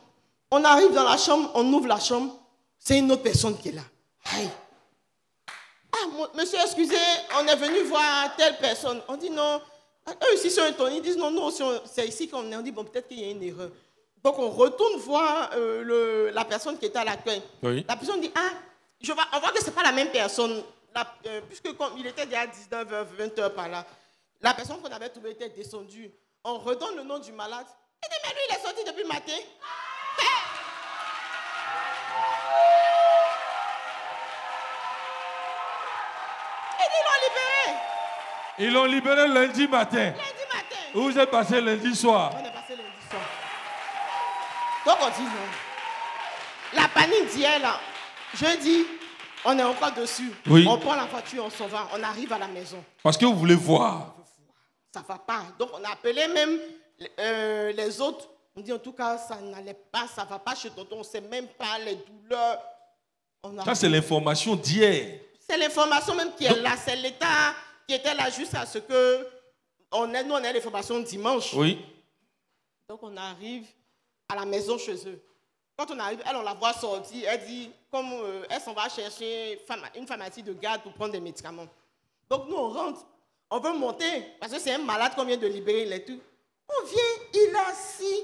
On arrive dans la chambre, on ouvre la chambre. C'est une autre personne qui est là. Aïe. Ah, monsieur, excusez, on est venu voir telle personne. On dit non. Eux ici sont étonnés. Ils disent non, non, c'est ici qu'on est. On dit bon, peut-être qu'il y a une erreur. Donc on retourne voir la personne qui était à l'accueil. Oui. La personne dit ah, on voit que ce n'est pas la même personne. Puisque comme il était déjà 19h, 20h par là, la personne qu'on avait trouvée était descendue. On redonne le nom du malade. Il dit mais lui, il est sorti depuis le matin. Ils l'ont libéré lundi matin. Lundi matin. Vous êtes passé lundi soir. On est passé lundi soir. Donc on dit non. La panique d'hier là, jeudi, on est encore dessus. Oui. On prend la voiture, on s'en va, on arrive à la maison. Parce que vous voulez voir. Ça ne va pas. Donc on a appelé même les autres. On dit en tout cas, ça n'allait pas, ça ne va pas chez tonton, on ne sait même pas les douleurs. Ça c'est l'information d'hier. C'est l'information même qui est là, c'est l'État qui était là jusqu'à ce que nous, on a l'information dimanche. Oui. Donc, on arrive à la maison chez eux. Quand on arrive, elle, on la voit sortir. Elle dit, comme elle s'en va chercher une pharmacie de garde pour prendre des médicaments. Donc, nous, on rentre. On veut monter, parce que c'est un malade qu'on vient de libérer, il est tout. On vient, il a si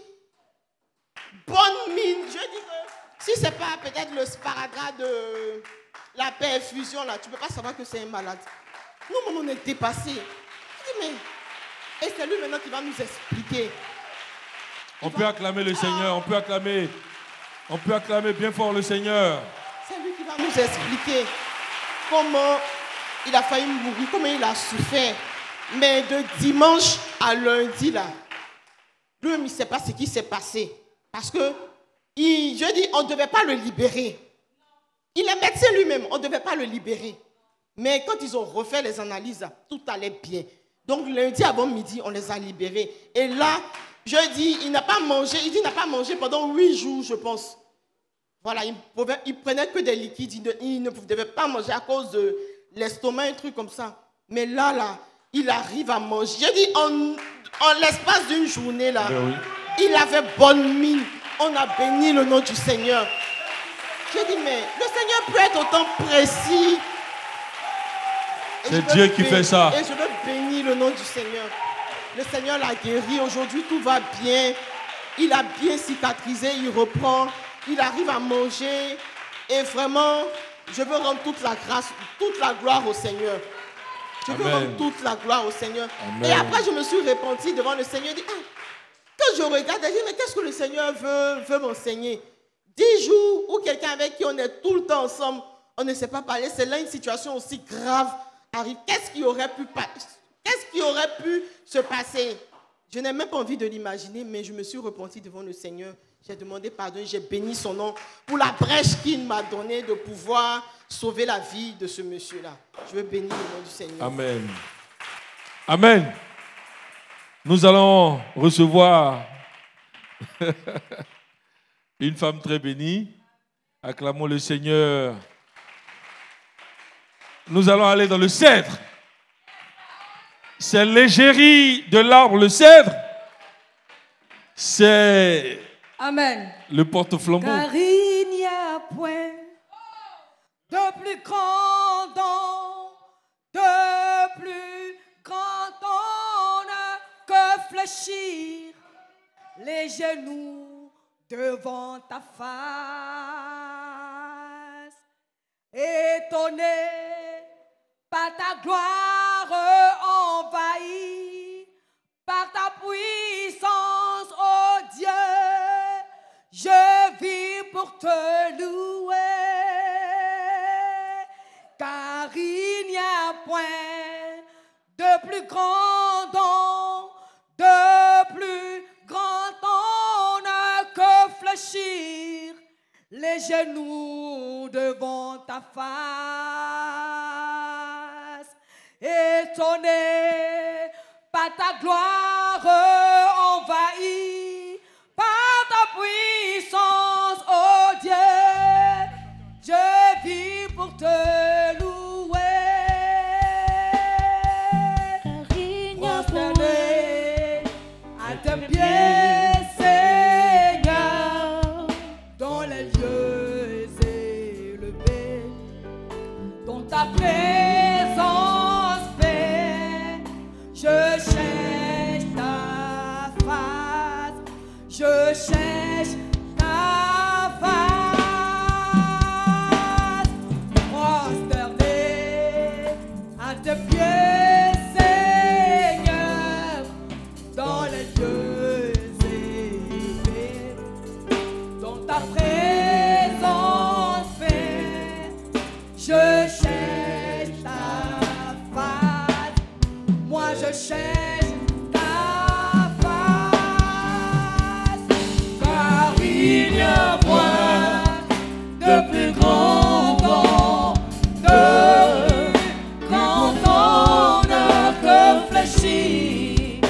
bonne mine. Je dis que si ce n'est pas peut-être le sparadrap de la perfusion, là, tu ne peux pas savoir que c'est un malade. Nous, on est dépassés. Je dis, mais... Et c'est lui maintenant qui va nous expliquer. On peut acclamer le Seigneur, on peut acclamer bien fort le Seigneur. C'est lui qui va nous expliquer comment il a failli mourir, comment il a souffert. Mais de dimanche à lundi, là, lui-même, il ne sait pas ce qui s'est passé. Parce que, je dis, on ne devait pas le libérer. Il est médecin lui-même, on ne devait pas le libérer. Mais quand ils ont refait les analyses, tout allait bien. Donc lundi avant midi, on les a libérés. Et là, je dis, il n'a pas mangé. Il dit, il n'a pas mangé pendant 8 jours, je pense. Voilà, il prenait que des liquides. Il ne devait pas manger à cause de l'estomac, un truc comme ça. Mais là, il arrive à manger. Je dis, en l'espace d'une journée, là, oui. Il avait bonne mine. On a béni le nom du Seigneur. Je dis, mais le Seigneur peut être autant précis. C'est Dieu qui fait ça. Et je veux bénir le nom du Seigneur. Le Seigneur l'a guéri. Aujourd'hui, tout va bien. Il a bien cicatrisé. Il reprend. Il arrive à manger. Et vraiment, je veux rendre toute la grâce, toute la gloire au Seigneur. Je veux rendre toute la gloire au Seigneur. Amen. Et après, je me suis repentie devant le Seigneur. Quand je regarde, je dis, mais qu'est-ce que le Seigneur veut m'enseigner? 10 jours où quelqu'un avec qui on est tout le temps ensemble, on ne sait pas parler. C'est là une situation aussi grave arrive. Qu'est-ce qui aurait pu se passer? Je n'ai même pas envie de l'imaginer, mais je me suis repentie devant le Seigneur. J'ai demandé pardon, j'ai béni son nom pour la brèche qu'il m'a donnée de pouvoir sauver la vie de ce monsieur-là. Je veux bénir le nom du Seigneur. Amen. Amen. Nous allons recevoir une femme très bénie. Acclamons le Seigneur. Nous allons aller dans le cèdre. C'est l'égérie de l'arbre, le cèdre. C'est Amen. le porte-flambeau. Car il n'y a point de plus grand don, de plus grand honneur que fléchir les genoux devant ta face. Étonné par ta gloire envahie, par ta puissance, ô Dieu, je vis pour te louer. Car il n'y a point de plus grand don, de plus grand honneur que fléchir les genoux devant ta face. Étonné par ta gloire envahie, par ta puissance, ô Dieu, je vis pour te louer. Prosterné à tes pieds, Seigneur, dans les lieux élevés, dans ta présence fait, je cherche ta face, je cherche ta face. Prosterné à tes pieds, Seigneur, dans les lieux élevés, dans ta présence fait, je cherche ta face. Moi je cherche ta face. Car il n'y a point de plus grand don, de grand honneur que fléchir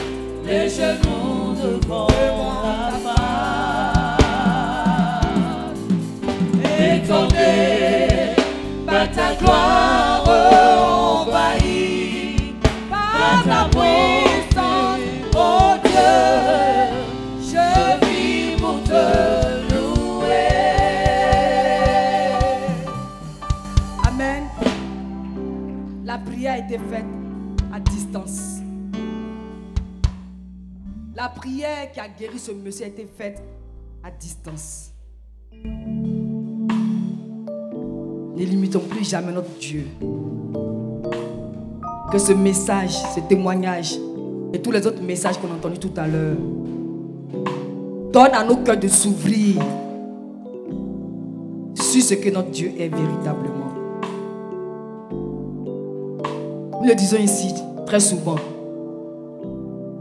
les genoux devant ta face. Étonné par ta gloire envahie, par ta puissance, oh Dieu, je vis pour te louer. Amen. La prière a été faite à distance. La prière qui a guéri ce monsieur a été faite à distance. Ne limitons plus jamais notre Dieu. Que ce message, ce témoignage et tous les autres messages qu'on a entendus tout à l'heure donnent à nos cœurs de s'ouvrir sur ce que notre Dieu est véritablement. Nous le disons ici très souvent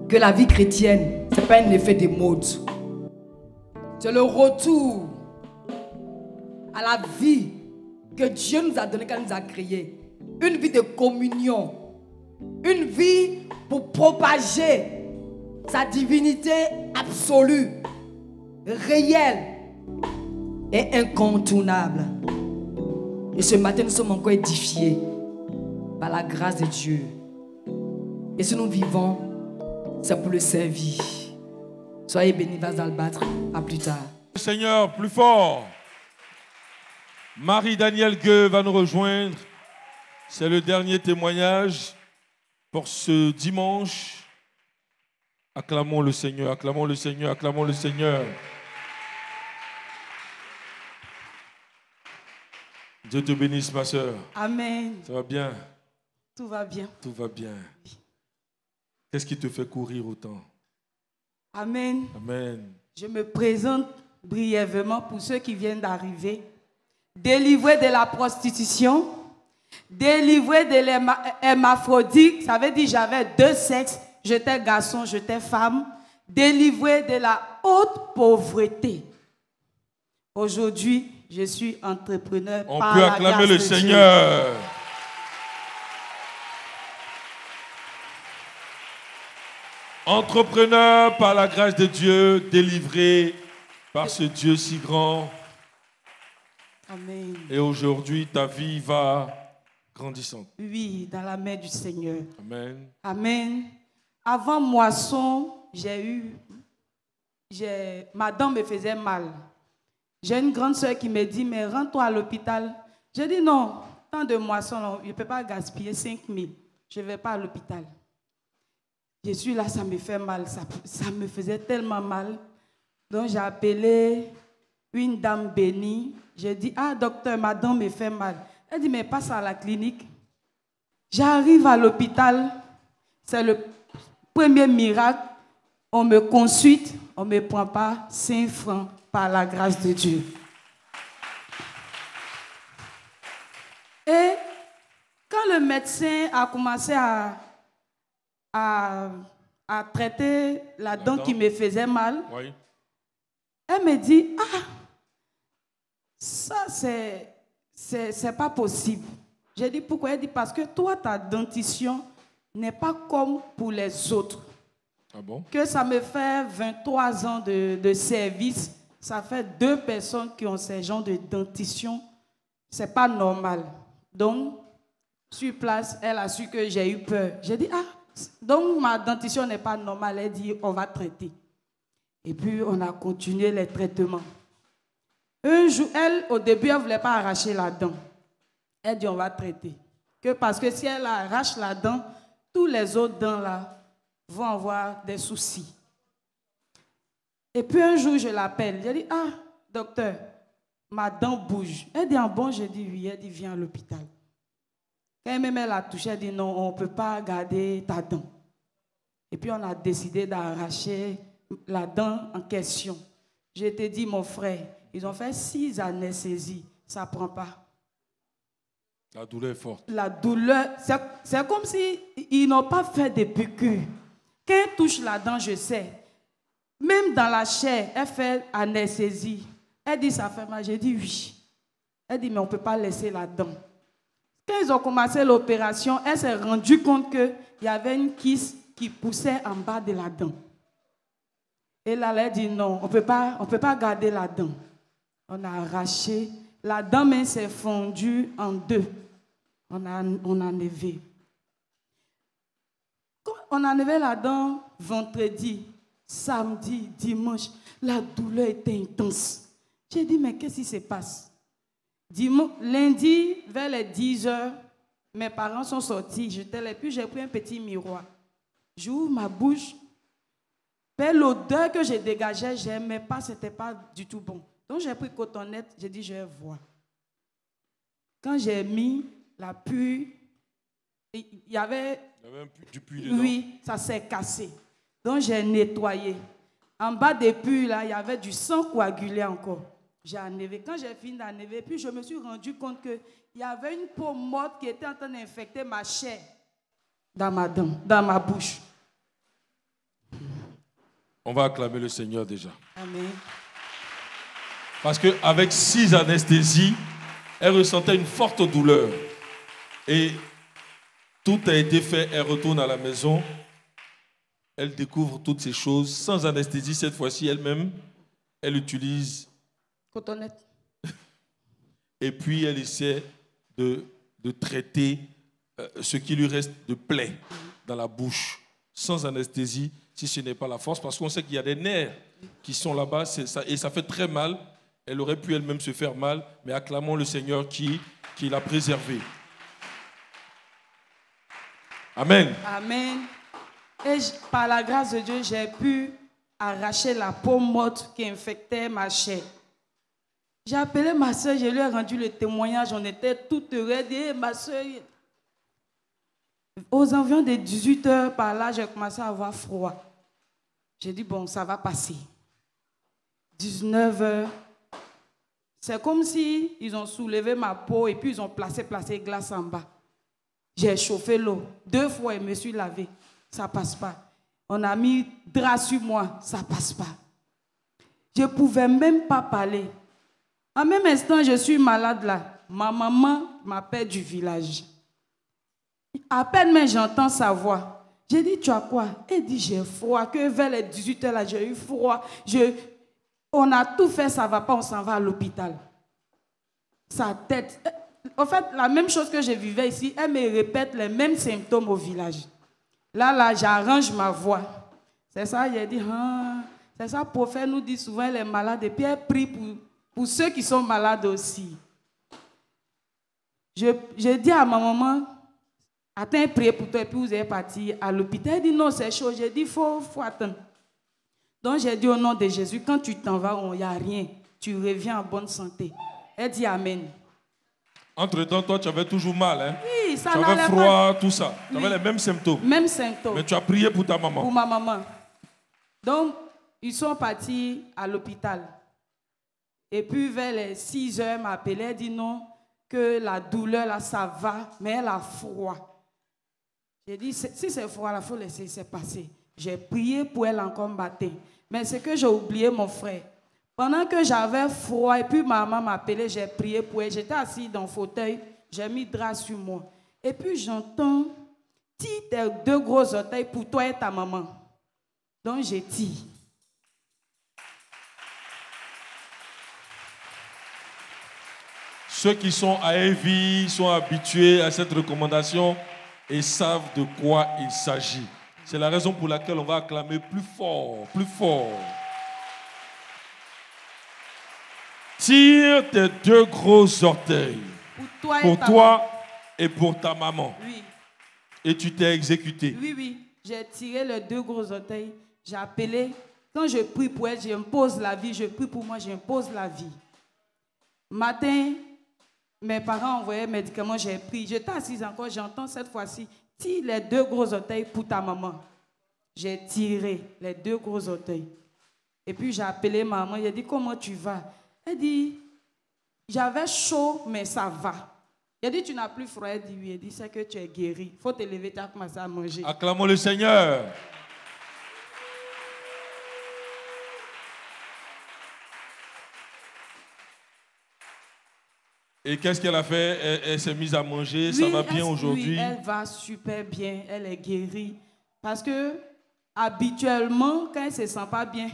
que la vie chrétienne, ce n'est pas un effet de mode. C'est le retour à la vie que Dieu nous a donnée quand il nous a créés. Une vie de communion. Une vie pour propager sa divinité absolue, réelle et incontournable. Et ce matin, nous sommes encore édifiés par la grâce de Dieu. Et si nous vivons, c'est pour le servir. Soyez bénis, Vas d'Albâtre. À plus tard. Seigneur, plus fort. Marie-Danielle Gueux va nous rejoindre. C'est le dernier témoignage pour ce dimanche. Acclamons le Seigneur, acclamons le Seigneur, acclamons le Seigneur. Dieu te bénisse, ma soeur. Amen. Ça va bien? Tout va bien. Tout va bien. Qu'est-ce qui te fait courir autant? Amen. Amen. Je me présente brièvement pour ceux qui viennent d'arriver. Délivré de la prostitution, délivré de l'hermaphrodite, ça veut dire j'avais deux sexes, j'étais garçon, j'étais femme, délivré de la haute pauvreté. Aujourd'hui, je suis entrepreneur. On peut acclamer le Seigneur. Entrepreneur par la grâce de Dieu, délivré par ce Dieu si grand. Amen. Et aujourd'hui, ta vie va grandissante. Oui, dans la main du Seigneur. Amen. Amen. Avant moisson, j'ai eu ma dent me faisait mal. J'ai une grande soeur qui me dit, mais rends-toi à l'hôpital. J'ai dit non, tant de moissons, je ne peux pas gaspiller 5 000. Je ne vais pas à l'hôpital. Je suis là, ça me fait mal. Ça me faisait tellement mal. Donc j'ai appelé une dame bénie. J'ai dit, ah docteur, ma dent me fait mal. Elle dit, mais passe à la clinique. J'arrive à l'hôpital. C'est le premier miracle. On me consulte, on ne me prend pas 5 francs par la grâce de Dieu. Et quand le médecin a commencé à traiter la dent qui me faisait mal, oui. Elle me dit, ah, ça c'est pas possible. J'ai dit, pourquoi? Elle dit, parce que toi, ta dentition n'est pas comme pour les autres. Ah bon? Que ça me fait 23 ans de service, ça fait 2 personnes qui ont ces genres de dentition. C'est pas normal. Donc, sur place, elle a su que j'ai eu peur. J'ai dit, ah, donc ma dentition n'est pas normale. Elle dit, on va traiter. Et puis, on a continué les traitements. Un jour, elle, au début, elle ne voulait pas arracher la dent. Elle dit, on va traiter. Parce que si elle arrache la dent, tous les autres dents là vont avoir des soucis. Et puis un jour, je l'appelle. J'ai dit, ah, docteur, ma dent bouge. Elle dit, ah bon? J'ai dit, oui. Elle dit, viens à l'hôpital. Quand elle l'a touché, elle dit, non, on ne peut pas garder ta dent. Et puis on a décidé d'arracher la dent en question. Je t'ai dit, mon frère, ils ont fait 6 anesthésies. Ça ne prend pas. La douleur est forte. La douleur, c'est comme s'ils n'ont pas fait de piqûres. Quand elle touche la dent, je sais. Même dans la chair, elle fait anesthésie. Elle dit, ça fait mal. J'ai dit, oui. Elle dit, mais on ne peut pas laisser la dent. Quand ils ont commencé l'opération, elle s'est rendue compte qu'il y avait une kyste qui poussait en bas de la dent. Et là, elle dit, non, on ne peut pas garder la dent. On a arraché. La dent même s'est fondue en 2. On a enlevé. Quand on a enlevé la dent vendredi, samedi, dimanche, la douleur était intense. J'ai dit, mais qu'est-ce qui se passe? Lundi, vers les 10 heures, mes parents sont sortis. J'étais là, puis j'ai pris un petit miroir. J'ouvre ma bouche. L'odeur que je dégageais, je n'aimais pas, ce n'était pas du tout bon. Donc j'ai pris cotonnette, j'ai dit, je vais voir. Quand j'ai mis la puits, il y avait du puits dedans. Oui, ça s'est cassé. Donc j'ai nettoyé. En bas des puits, là, il y avait du sang coagulé encore. J'ai enlevé. Quand j'ai fini d'enlever, puis je me suis rendu compte qu'il y avait une peau morte qui était en train d'infecter ma chair dans ma dent, dans ma bouche. On va acclamer le Seigneur déjà. Amen. Parce qu'avec 6 anesthésies, elle ressentait une forte douleur. Et tout a été fait, elle retourne à la maison. Elle découvre toutes ces choses sans anesthésie. Cette fois-ci, elle-même, elle utilise... Cotonnette. Et puis, elle essaie de traiter ce qui lui reste de plaie dans la bouche, sans anesthésie, si ce n'est pas la force. Parce qu'on sait qu'il y a des nerfs qui sont là-bas et ça fait très mal. Elle aurait pu elle-même se faire mal, mais acclamons le Seigneur qui l'a préservée. Amen. Amen. Et par la grâce de Dieu, j'ai pu arracher la peau morte qui infectait ma chair. J'ai appelé ma soeur, je lui ai rendu le témoignage, on était toutes heureuse. Et ma soeur, aux environs de 18 heures par là, j'ai commencé à avoir froid. J'ai dit, bon, ça va passer. 19 heures. C'est comme si ils ont soulevé ma peau et puis ils ont placé glace en bas. J'ai chauffé l'eau. 2 fois, je me suis lavé. Ça ne passe pas. On a mis drap sur moi. Ça ne passe pas. Je ne pouvais même pas parler. En même instant, je suis malade là. Ma maman m'appelle du village. À peine mais j'entends sa voix. J'ai dit, tu as quoi? Elle dit, j'ai froid. Que vers les 18 heures là, j'ai eu froid. On a tout fait, ça ne va pas, on s'en va à l'hôpital. Sa tête. En fait, la même chose que je vivais ici, elle me répète les mêmes symptômes au village. Là, j'arrange ma voix. C'est ça, j'ai dit, ah, C'est ça, le prophète nous dit souvent, les malades, et puis elle prie pour ceux qui sont malades aussi. Je dis à ma maman, attends, prier pour toi, et puis vous êtes parti à l'hôpital. Elle dit non, c'est chaud. J'ai dit, il faut attendre. Donc j'ai dit au nom de Jésus, quand tu t'en vas, il n'y a rien. Tu reviens en bonne santé. Elle dit Amen. Entre-temps, toi, tu avais toujours mal, hein? Oui, ça tu n'allait avais froid, tout ça. Tu avais les mêmes symptômes. Même symptômes. Mais tu as prié pour ta maman. Pour ma maman. Donc, ils sont partis à l'hôpital. Et puis, vers les 6 heures, elle m'a appelé. Elle dit non, que la douleur, là, ça va, mais elle a froid. J'ai dit, si c'est froid, il faut laisser ça passer. J'ai prié pour elle encore matin. Mais c'est que j'ai oublié mon frère. Pendant que j'avais froid, et puis ma maman m'a appelé, j'ai prié pour elle. J'étais assis dans le fauteuil, j'ai mis drap sur moi. Et puis j'entends, tire tes 2 gros orteils pour toi et ta maman. Donc j'ai tiré. Ceux qui sont à Evie sont habitués à cette recommandation et savent de quoi il s'agit. C'est la raison pour laquelle on va acclamer plus fort, plus fort. Tire tes 2 gros orteils pour toi et pour ta maman. Oui. Et tu t'es exécuté. Oui. J'ai tiré les 2 gros orteils. J'ai appelé. Quand je prie pour elle, j'impose la vie. Je prie pour moi, j'impose la vie. Matin, mes parents envoyaient médicaments, j'ai pris. J'étais assise encore, j'entends cette fois-ci. Tire les 2 gros orteils pour ta maman. J'ai tiré les 2 gros orteils. Et puis j'ai appelé maman, j'ai dit, comment tu vas? Elle dit, j'avais chaud, mais ça va. J'ai dit, tu n'as plus froid? Elle dit, oui. Elle dit, c'est que tu es guéri. Il faut te lever, tu as commencé à manger. Acclamons le Seigneur. Et qu'est-ce qu'elle a fait? Elle s'est mise à manger, oui, ça va bien aujourd'hui? Oui, elle va super bien, elle est guérie. Parce que, habituellement, quand elle ne se sent pas bien,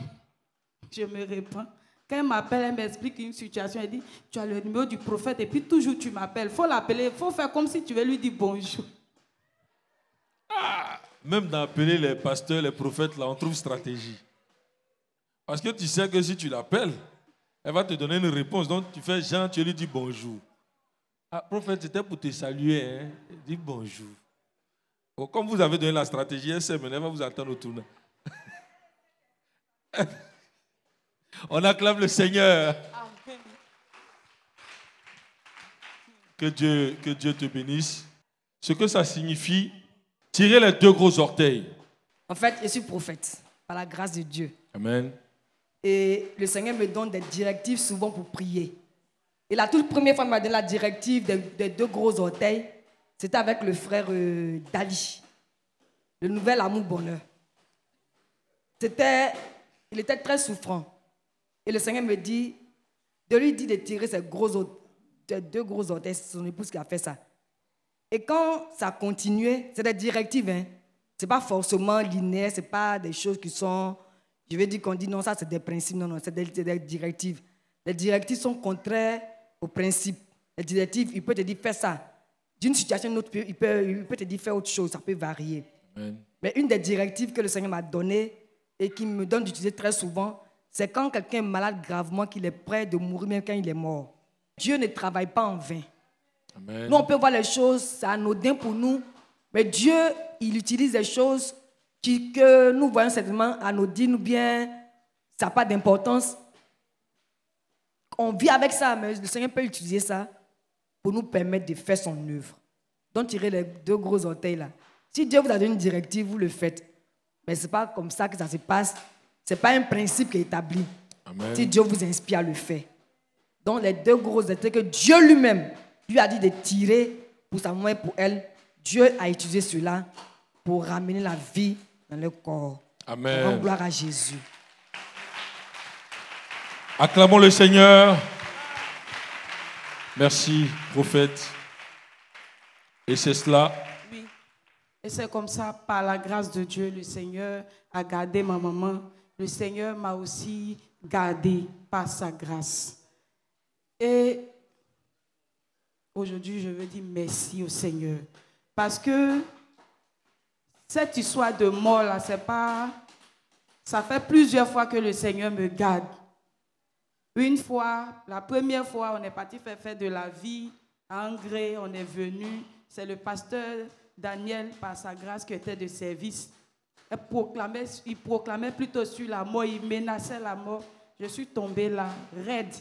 je me répands. Quand elle m'appelle, elle m'explique une situation, elle dit, tu as le numéro du prophète et puis toujours tu m'appelles. Il faut l'appeler, il faut faire comme si tu veux lui dire bonjour. Ah, même d'appeler les pasteurs, les prophètes, là, on trouve stratégie. Parce que tu sais que si tu l'appelles, elle va te donner une réponse. Donc tu fais Jean, tu lui dis bonjour. Ah, prophète, c'était pour te saluer. Hein? Dis bonjour. Bon, comme vous avez donné la stratégie, elle sait, mais elle va vous attendre au tournant. On acclame le Seigneur. Que Dieu te bénisse. Ce que ça signifie, tirer les 2 gros orteils. En fait, je suis prophète, par la grâce de Dieu. Amen. Et le Seigneur me donne des directives souvent pour prier. Et la toute première fois qu'il m'a donné la directive des 2 gros orteils, c'était avec le frère Dali, le nouvel amour bonheur. Il était très souffrant. Et le Seigneur me dit, de lui dire de tirer ces 2 gros orteils, c'est son épouse qui a fait ça. Et quand ça continuait, c'est des directives, hein. Ce n'est pas forcément linéaire, ce n'est pas des choses qui sont, je vais dire qu'on dit non, ça c'est des principes, non, c'est des directives. Les directives sont contraires aux principes. Les directives, il peut te dire fais ça. D'une situation à une autre, il peut te dire fais autre chose, ça peut varier. Amen. Mais une des directives que le Seigneur m'a données et qui me donne d'utiliser très souvent, c'est quand quelqu'un est malade gravement, qu'il est prêt de mourir même quand il est mort. Dieu ne travaille pas en vain. Amen. Nous, on peut voir les choses, c'est anodin pour nous, mais Dieu, il utilise des choses que nous voyons certainement anodines ou bien ça n'a pas d'importance. On vit avec ça, mais le Seigneur peut utiliser ça pour nous permettre de faire son œuvre. Donc, tirer les 2 gros orteils là. Si Dieu vous a donné une directive, vous le faites. Mais ce n'est pas comme ça que ça se passe. Ce n'est pas un principe qui est établi. Amen. Si Dieu vous inspire à le faire. Donc, les 2 gros orteils que Dieu lui-même lui a dit de tirer pour sa maman et pour elle, Dieu a utilisé cela pour ramener la vie dans le corps. Amen. Rends gloire à Jésus. Acclamons le Seigneur. Merci, prophète. Et c'est cela. Oui. Et c'est comme ça, par la grâce de Dieu, le Seigneur a gardé ma maman. Le Seigneur m'a aussi gardé par sa grâce. Et aujourd'hui, je veux dire merci au Seigneur. Parce que cette histoire de mort, là, Ça fait plusieurs fois que le Seigneur me garde. Une fois, la première fois, on est parti faire de la vie à Angré, on est venu. C'est le pasteur Daniel, par sa grâce, qui était de service. Il proclamait plutôt sur la mort, il menaçait la mort. Je suis tombée là, raide.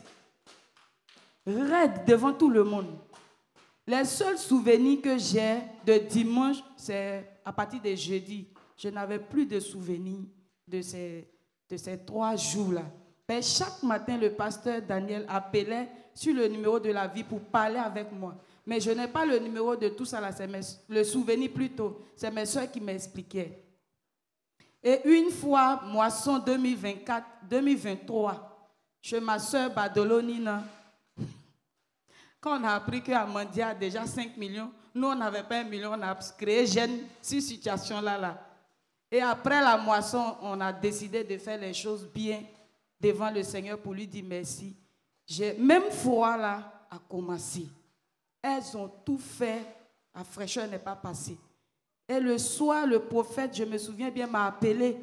Raide devant tout le monde. Les seuls souvenirs que j'ai de dimanche, c'est à partir de jeudi. Je n'avais plus de souvenirs de ces 3 jours-là. Mais chaque matin, le pasteur Daniel appelait sur le numéro de la vie pour parler avec moi. Mais je n'ai pas le numéro de tout ça là, c'est le souvenir plutôt. C'est mes soeurs qui m'expliquaient. Et une fois, moisson 2024-2023, chez ma soeur Badolonina, quand on a appris qu'Amandia a déjà 5 millions, nous on n'avait pas 1 million, on a créé Jeune sur cette situation-là. Et après la moisson, on a décidé de faire les choses bien devant le Seigneur pour lui dire merci. Même foi là a commencé. Elles ont tout fait, la fraîcheur n'est pas passée. Et le soir, le prophète, je me souviens bien, m'a appelé.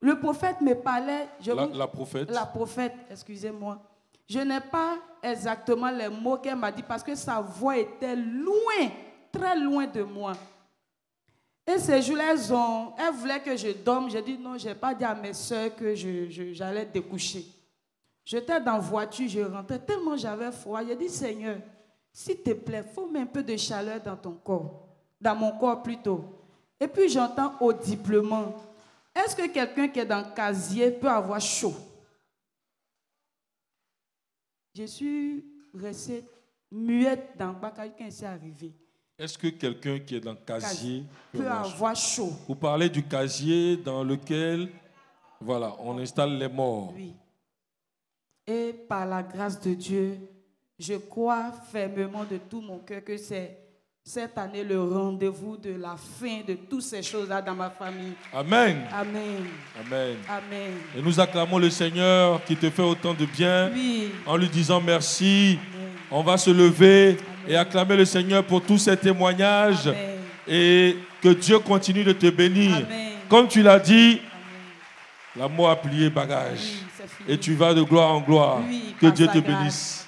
Le prophète me parlait. La prophète. La prophète, excusez-moi. Je n'ai pas exactement les mots qu'elle m'a dit parce que sa voix était loin, très loin de moi. Et ces jours-là, elles voulaient que je dorme. J'ai dit non, je n'ai pas dit à mes soeurs que j'allais découcher. J'étais dans la voiture, je rentrais tellement j'avais froid. J'ai dit Seigneur, s'il te plaît, il faut mettre un peu de chaleur dans ton corps, dans mon corps plutôt. Et puis j'entends audiblement, est-ce que quelqu'un qui est dans le casier peut avoir chaud? Je suis restée muette dans le bas quand quelqu'un s'est arrivé. Est-ce que quelqu'un qui est dans le casier peut avoir chaud? Vous parlez du casier dans lequel, voilà, on installe les morts. Oui. Et par la grâce de Dieu, je crois fermement de tout mon cœur que c'est cette année le rendez-vous de la fin de toutes ces choses-là dans ma famille. Amen. Amen. Amen. Amen. Et nous acclamons le Seigneur qui te fait autant de bien, oui, en lui disant merci. Amen. On va se lever, Amen, et acclamer le Seigneur pour tous ces témoignages. Amen. Et que Dieu continue de te bénir. Amen. Comme tu l'as dit, Amen. l'amour a plié bagage. Oui, c'est fini. Et tu vas de gloire en gloire. Oui, que par Dieu sa te grâce. bénisse.